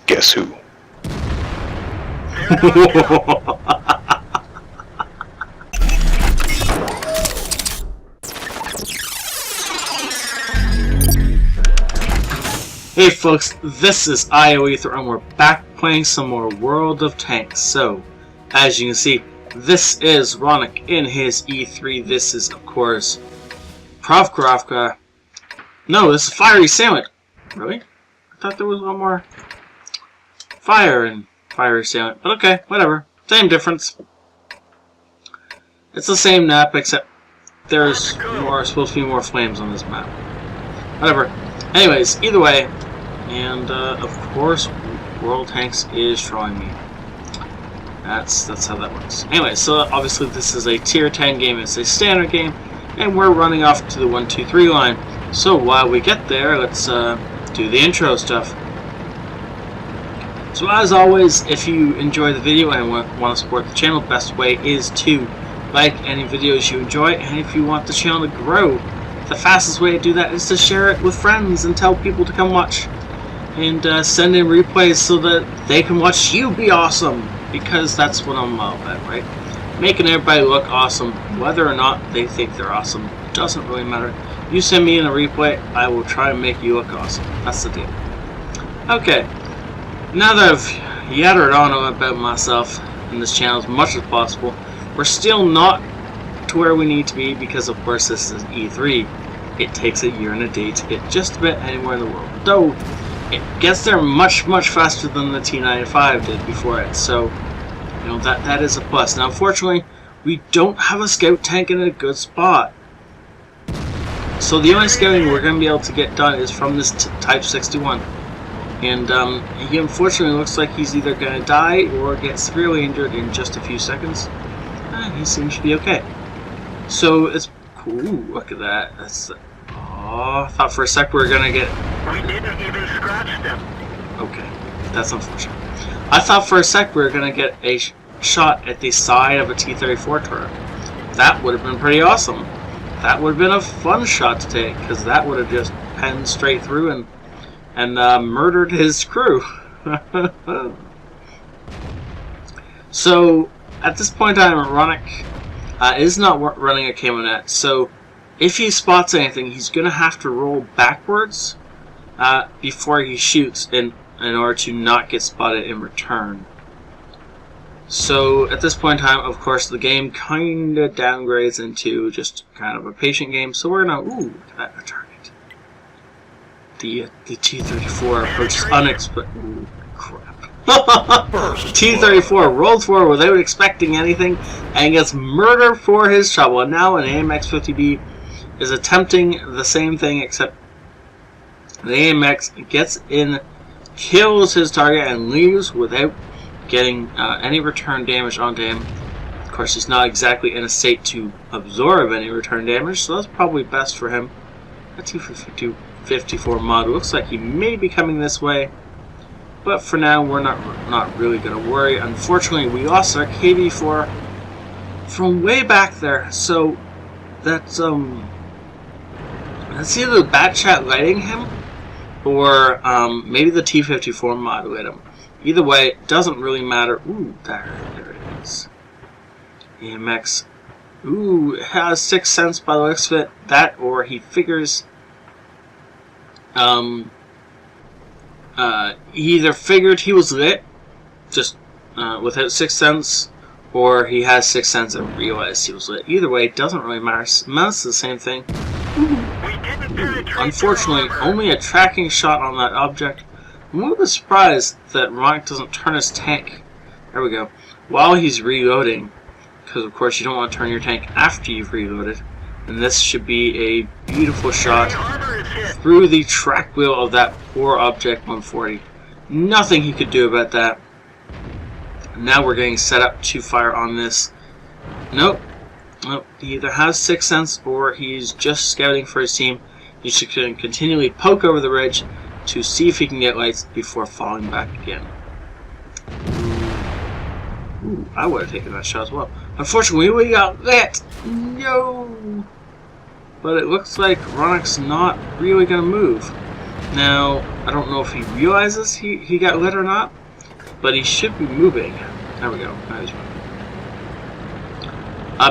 Guess who? Hey folks, this is ioEther and we're back playing some more World of Tanks. So, as you can see, this is Ronnok in his E3. This is, of course, Pravkarovka. No, this is Fiery Sandwich. Really? I thought there was one more fire in Fiery Sandwich. But okay, whatever. Same difference. It's the same map, except there's supposed to be more flames on this map. Whatever. Anyways, either way, and of course, World Tanks is drawing me. That's how that works. Anyway, so obviously this is a tier 10 game. It's a standard game, and we're running off to the 1, 2, 3 line. So while we get there, let's do the intro stuff. So as always, if you enjoy the video and want to support the channel, best way is to like any videos you enjoy, and if you want the channel to grow, the fastest way to do that is to share it with friends and tell people to come watch. And send in replays so that they can watch you be awesome. Because that's what I'm all about, right? Making everybody look awesome. Whether or not they think they're awesome doesn't really matter. You send me in a replay, I will try to make you look awesome. That's the deal. Okay. Now that I've yattered on about myself in this channel as much as possible, we're still not to where we need to be because, of course, this is E3. It takes a year and a day to get just about anywhere in the world. Though, it gets there much faster than the T110E3 did before it, so you know that is a plus. Now unfortunately, we don't have a scout tank in a good spot, so the only scouting we're going to be able to get done is from this Type 61, and he unfortunately looks like he's either going to die or get severely injured in just a few seconds. He seems to be okay, so it's cool. Look at that. That's oh, I thought for a sec we were going to get... We didn't even scratch them. Okay, that's unfortunate. I thought for a sec we were going to get a shot at the side of a T-34 turret. That would have been pretty awesome. That would have been a fun shot to take, because that would have just penned straight through and murdered his crew. So, at this point in time, Ronnok is not running a camonette, so if he spots anything, he's going to have to roll backwards before he shoots in order to not get spotted in return. So at this point in time, of course, the game kind of downgrades into just kind of a patient game. So we're going to, ooh, look at that target. The T-34 approaches unexpected. Ooh, crap. T-34 rolled forward without expecting anything and gets murdered for his trouble. And now an AMX-50B is attempting the same thing, except the AMX gets in, kills his target, and leaves without getting any return damage onto him. Of course, he's not exactly in a state to absorb any return damage, so that's probably best for him. That T-54 mod looks like he may be coming this way, but for now we're not really going to worry. Unfortunately, we lost our KV-4 from way back there, so that's It's either the Bat Chat lighting him, or maybe the T-54 mod lit him. Either way, it doesn't really matter. Ooh, there it is. AMX. Ooh, it has 6 cents by the looks of it. That, or he figures... he either figured he was lit, just without 6 cents, or he has 6 cents and realized he was lit. Either way, it doesn't really matter. Amounts to the same thing. Unfortunately, only a tracking shot on that object. I'm a little bit surprised that Ronnok doesn't turn his tank. There we go. While he's reloading, because of course you don't want to turn your tank after you've reloaded. And this should be a beautiful shot through the track wheel of that poor Object 140. Nothing he could do about that. Now we're getting set up to fire on this. Nope. Nope. He either has 6 cents or he's just scouting for his team. He should continually poke over the ridge to see if he can get lights before falling back again. Ooh, I would have taken that shot as well. Unfortunately, we got lit! No! But it looks like Ronnok's not really going to move. Now, I don't know if he realizes he got lit or not, but he should be moving. There we go. Now he's moving.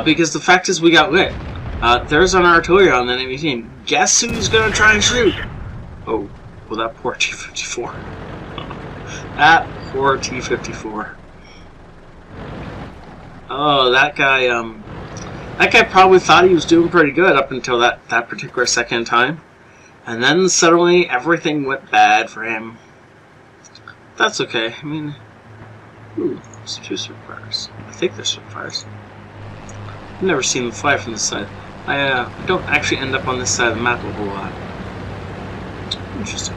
Because the fact is we got lit. There's an artillery on the enemy team. Guess who's going to try and shoot? Oh, well, that poor T-54. That poor T-54. Oh, that guy probably thought he was doing pretty good up until that particular second time. And then suddenly everything went bad for him. That's okay. I mean, ooh, there's 2 Spitfires. I think they're Spitfires. I've never seen them fly from this side. I don't actually end up on this side of the map a whole lot. Interesting.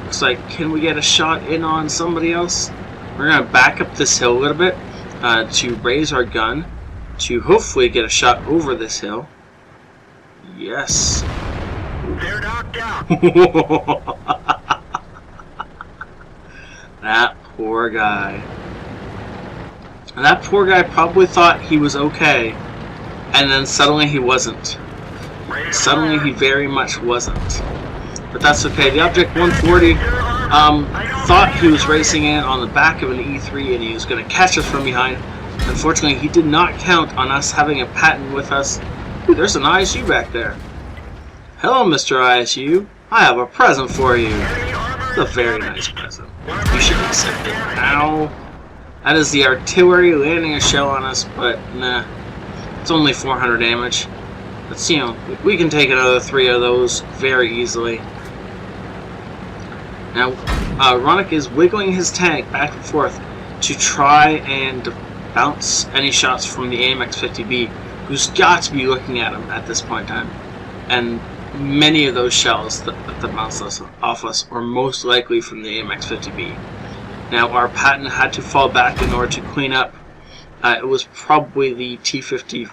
Looks like, can we get a shot in on somebody else? We're going to back up this hill a little bit to raise our gun to hopefully get a shot over this hill. Yes. They're knocked out. That poor guy. And that poor guy probably thought he was okay, and then suddenly he wasn't. Suddenly he very much wasn't. But that's okay. The Object 140 thought he was racing in on the back of an E3 and he was going to catch us from behind. Unfortunately, he did not count on us having a Patton with us. Ooh, there's an ISU back there. Hello, Mr. ISU. I have a present for you. It's a very nice present. You should accept it. Ow. That is the artillery landing a shell on us, but nah. It's only 400 damage. But, you know, we can take another 3 of those very easily. Now, Ronnok is wiggling his tank back and forth to try and bounce any shots from the AMX-50B, who's got to be looking at him at this point in time. And many of those shells that bounce off us are most likely from the AMX-50B. Now, our Patton had to fall back in order to clean up. It was probably the T-54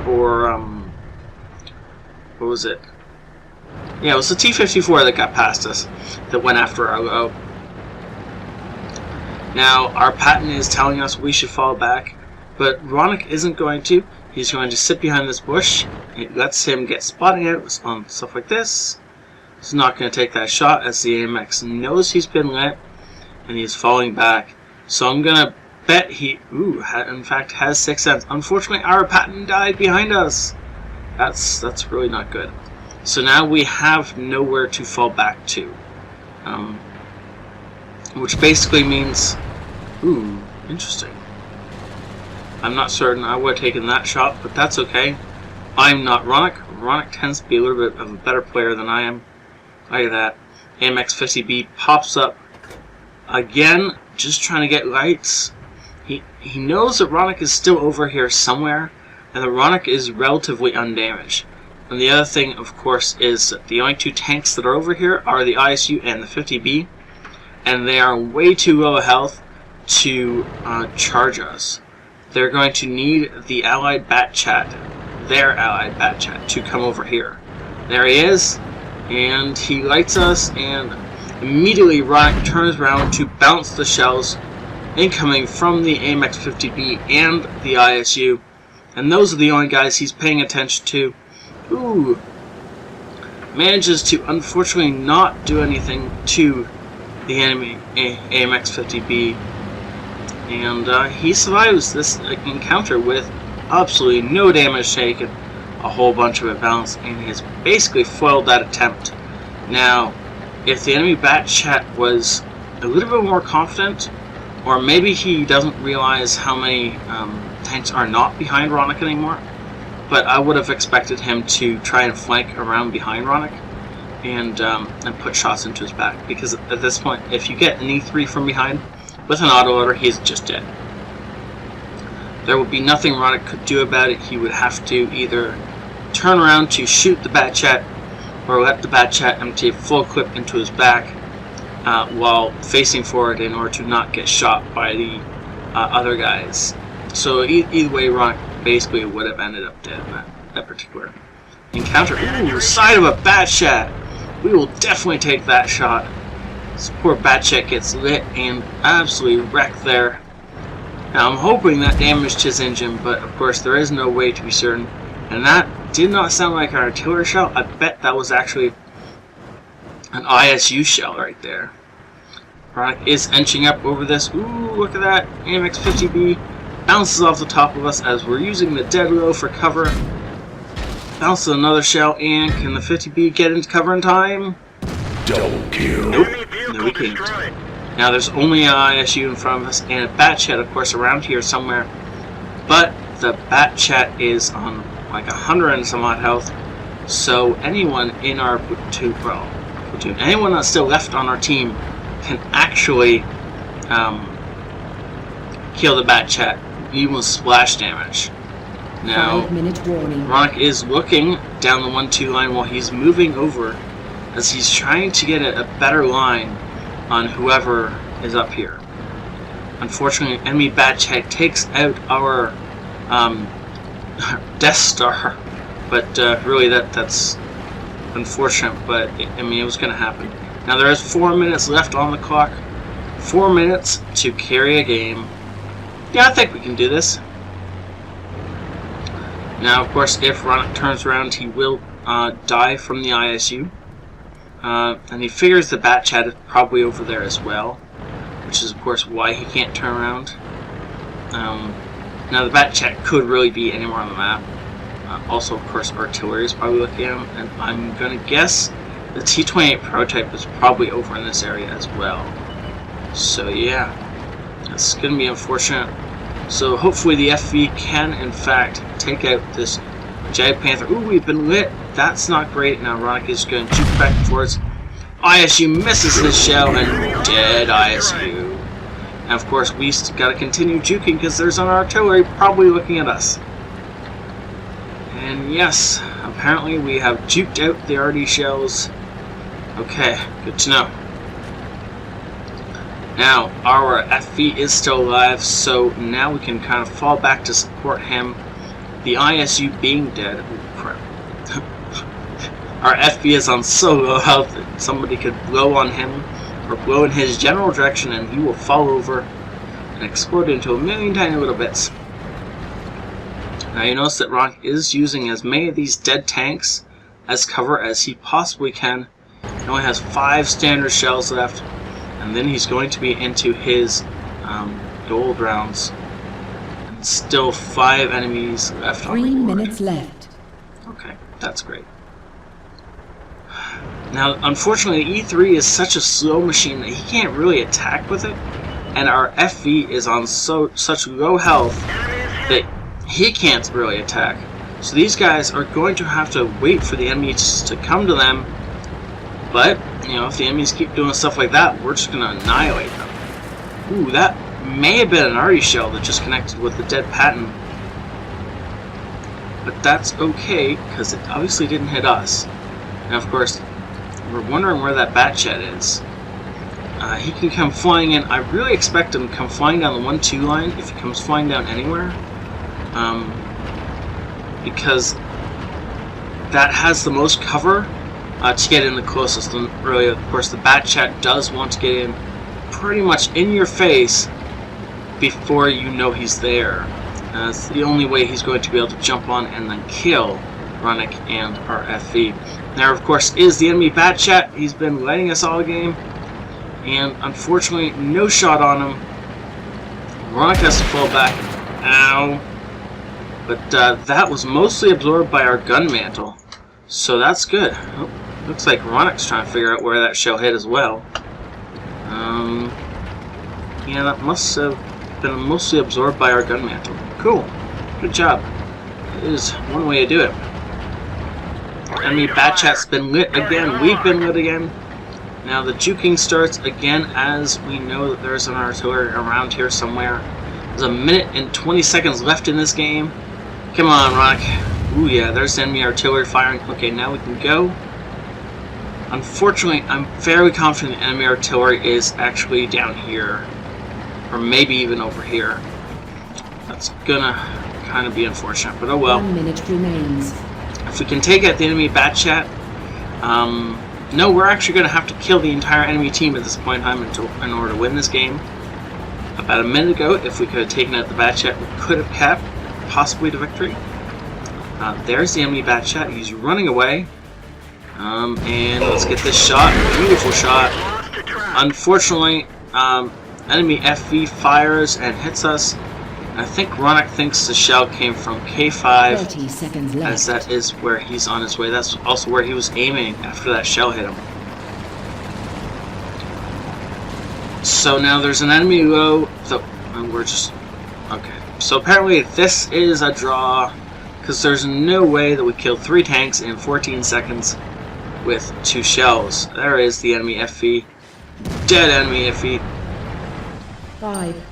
or what was it? Yeah, it was the T-54 that got past us, that went after our low. Now, our Patton is telling us we should fall back, but Ronnok isn't going to. He's going to sit behind this bush. It lets him get spotting out on stuff like this. He's not going to take that shot as the AMX knows he's been lit, and he's falling back. So I'm going to bet he, in fact, has 6 cents. Unfortunately, our Patton died behind us. That's really not good. So now we have nowhere to fall back to, which basically means, interesting. I'm not certain I would have taken that shot, but that's okay. I'm not Ronnok. Ronnok tends to be a little bit of a better player than I am. Look at that. AMX-50B pops up again, just trying to get lights. He knows that Ronnok is still over here somewhere, and that Ronnok is relatively undamaged. And the other thing, of course, is that the only 2 tanks that are over here are the ISU and the 50B, and they are way too low health to charge us. They're going to need the allied bat chat, their allied bat chat, to come over here. There he is, and he lights us, and immediately Ronnok turns around to bounce the shells incoming from the AMX-50B and the ISU, and those are the only guys he's paying attention to. Manages to unfortunately not do anything to the enemy AMX-50B, and he survives this encounter with absolutely no damage taken, a whole bunch of it balanced, and he has basically foiled that attempt. Now, if the enemy bat chat was a little bit more confident, or maybe he doesn't realize how many tanks are not behind Ronnok anymore, but I would have expected him to try and flank around behind Ronnok and put shots into his back, because at this point, if you get an E3 from behind with an autoloader, he's just dead. There would be nothing Ronnok could do about it. He would have to either turn around to shoot the bat chat, or let the bat chat empty a full clip into his back while facing forward in order to not get shot by the other guys. So either way, Ronnok basically would have ended up dead in that particular encounter. Ooh, side of a bat chat! We will definitely take that shot. This poor bat chat gets lit and absolutely wrecked there. Now I'm hoping that damaged his engine, but of course there is no way to be certain. And that did not sound like an artillery shell. I bet that was actually an ISU shell right there. Ronnok is inching up over this. Ooh, look at that. AMX 50B bounces off the top of us as we're using the dead low for cover. Bounces another shell, and can the 50B get into cover in time? Double kill. Nope. No, we can't. Now there's only an ISU in front of us and a bat chat, of course, around here somewhere. But the bat chat is on like 100 and some odd health. So anyone in our platoon, anyone that's still left on our team can actually kill the bat chat, even with splash damage. Now, 5-minute warning. Ronnok is looking down the 1-2 line while he's moving over, as he's trying to get a better line on whoever is up here. Unfortunately, enemy bat chat takes out our Death Star, but really that's unfortunate. But I mean, it was going to happen. Now there is 4 minutes left on the clock. 4 minutes to carry a game. Yeah, I think we can do this. Now, of course, if Ronnok turns around, he will die from the ISU. And he figures the bat chat is probably over there as well, which is, of course, why he can't turn around. Now, the bat chat could really be anywhere on the map. Also, of course, artillery is probably looking at him, and I'm going to guess the T-28 prototype is probably over in this area as well. So, yeah, that's going to be unfortunate. So hopefully the FV can, in fact, take out this Giant Panther. Ooh, we've been lit. That's not great. Now Ronnok is going to juke back and forth. ISU misses his shell, and dead ISU. And of course, we got to continue juking because there's an artillery probably looking at us. And yes, apparently we have juked out the RD shells. Okay, good to know. Now, our FV is still alive, so now we can kind of fall back to support him. The ISU being dead. Oh, crap. Our FV is on so low health that somebody could blow on him, or blow in his general direction, and he will fall over and explode into a million tiny little bits. Now, you notice that Ronnok is using as many of these dead tanks as cover as he possibly can. He only has 5 standard shells left. And then he's going to be into his gold rounds. And still 5 enemies left on the board. 3 minutes left. Okay, that's great. Now, unfortunately, E3 is such a slow machine that he can't really attack with it. And our FV is on such low health that he can't really attack. So these guys are going to have to wait for the enemies to come to them. But, you know, if the enemies keep doing stuff like that, we're just going to annihilate them. Ooh, that may have been an arty shell that just connected with the dead Patton. But that's okay, because it obviously didn't hit us. And of course, we're wondering where that bat chat is. He can come flying in. I really expect him to come flying down the 1-2 line, if he comes flying down anywhere. Because that has the most cover. To get in the closest, and really, of course, the bat chat does want to get in pretty much in your face before you know he's there. It's the only way he's going to be able to jump on and then kill Ronnok and our FV. There, of course, is the enemy bat chat. He's been letting us all game, and unfortunately, no shot on him. Ronnok has to fall back. Ow! But that was mostly absorbed by our gun mantle, so that's good. Oh. Looks like Ronnok's trying to figure out where that shell hit as well. Yeah, that must have been mostly absorbed by our gun mantle. Cool. Good job. It is one way to do it. Enemy bat chat's been lit again. We've been lit again. Now the juking starts again as we know that there's an artillery around here somewhere. There's 1 minute and 20 seconds left in this game. Come on, Ronnok. Ooh, yeah, there's enemy artillery firing. Okay, now we can go. Unfortunately, I'm fairly confident the enemy artillery is actually down here, or maybe even over here. That's gonna kind of be unfortunate, but oh well. 1 minute remains. If we can take out the enemy bat chat, no, we're actually gonna have to kill the entire enemy team at this point in time in order to win this game. About a minute ago, if we could have taken out the bat chat, we could have kept possibly to victory. There's the enemy bat chat. He's running away. And let's get this shot. Beautiful shot. Lost a track. Unfortunately, enemy FV fires and hits us. I think Ronnok thinks the shell came from K5, 30 seconds as left. that is where he's on his way. That's also where he was aiming after that shell hit him. So now there's an enemy low. So we're just okay. So apparently this is a draw, because there's no way that we killed 3 tanks in 14 seconds with 2 shells. There is the enemy FV. Dead enemy FV. 5,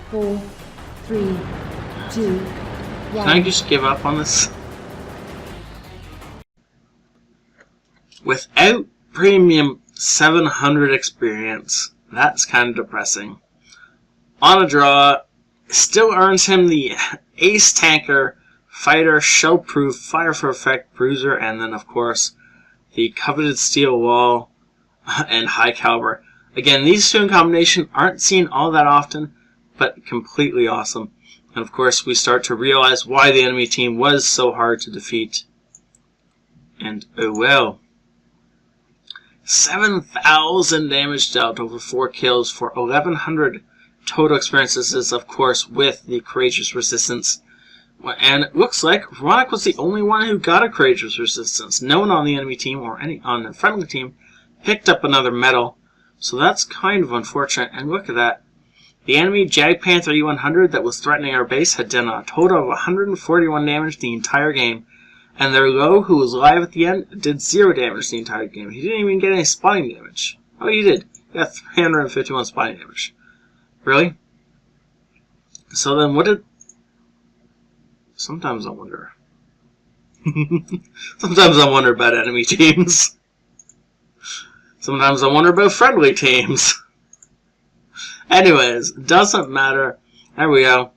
4, 3, 2, 1. Can I just give up on this? Without premium 700 experience, that's kind of depressing. On a draw, still earns him the Ace Tanker, Fighter, Shell-Proof, Fire for Effect, Bruiser, and then of course the coveted Steel Wall and High Caliber. Again, these two in combination aren't seen all that often, but completely awesome. And of course we start to realize why the enemy team was so hard to defeat. And oh well. 7,000 damage dealt over 4 kills for 1,100 total experiences. This is of course with the Courageous Resistance. And it looks like Ronnok was the only one who got a Courageous Resistance. No one on the enemy team or any on the friendly team picked up another medal. So that's kind of unfortunate. And look at that. The enemy Jagdpanther E100 that was threatening our base had done a total of 141 damage the entire game. And their low, who was live at the end, did 0 damage the entire game. He didn't even get any spotting damage. Oh, he did. He got 351 spotting damage. Really? So then what did... Sometimes I wonder. Sometimes I wonder about enemy teams. Sometimes I wonder about friendly teams. Anyways, doesn't matter. There we go.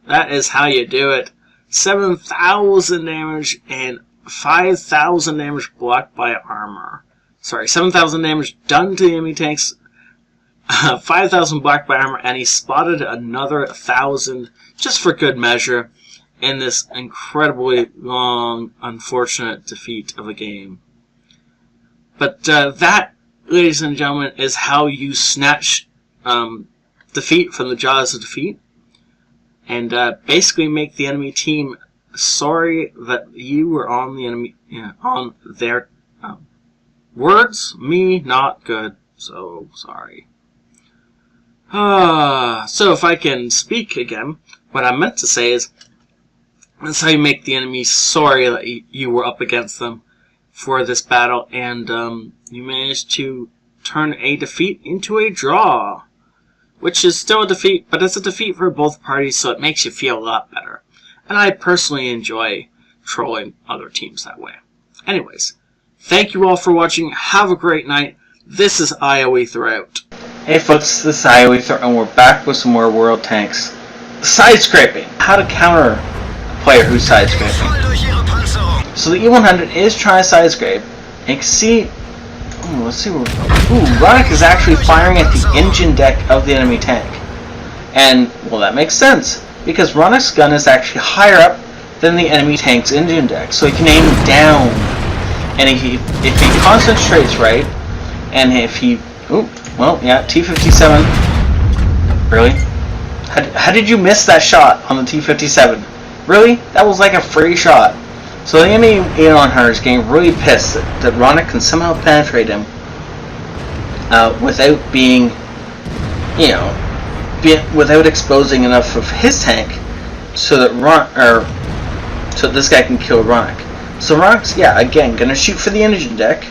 That is how you do it. 7,000 damage and 5,000 damage blocked by armor. Sorry, 7,000 damage done to the enemy tanks, 5,000 blocked by armor, and he spotted another 1,000 just for good measure in this incredibly long, unfortunate defeat of a game. But that, ladies and gentlemen, is how you snatch defeat from the jaws of defeat, and basically make the enemy team sorry that you were on the enemy, on their words. Me, not good. So sorry. So if I can speak again, what I meant to say is, that's how you make the enemy sorry that you were up against them for this battle, and you managed to turn a defeat into a draw. Which is still a defeat, but it's a defeat for both parties, so it makes you feel a lot better. And I personally enjoy trolling other teams that way. Anyways, thank you all for watching. Have a great night. This is ioEther out. Hey folks, this is ioEther, and we're back with some more World Tanks. Side scraping. How to counter a player who's side scraping. So the E100 is trying to side scrape. And you can see... let's see where... Ronnok is actually firing at the engine deck of the enemy tank. And, well, that makes sense, because Ronnok's gun is actually higher up than the enemy tank's engine deck, so he can aim down. And if he concentrates right, and if he... well, yeah, T-57. Really? How did you miss that shot on the T-57? Really? That was like a free shot. So the enemy E100 is getting really pissed that Ronnok can somehow penetrate him without being, without exposing enough of his tank so that this guy can kill Ronnok. So Ronnok's, again, gonna shoot for the engine deck.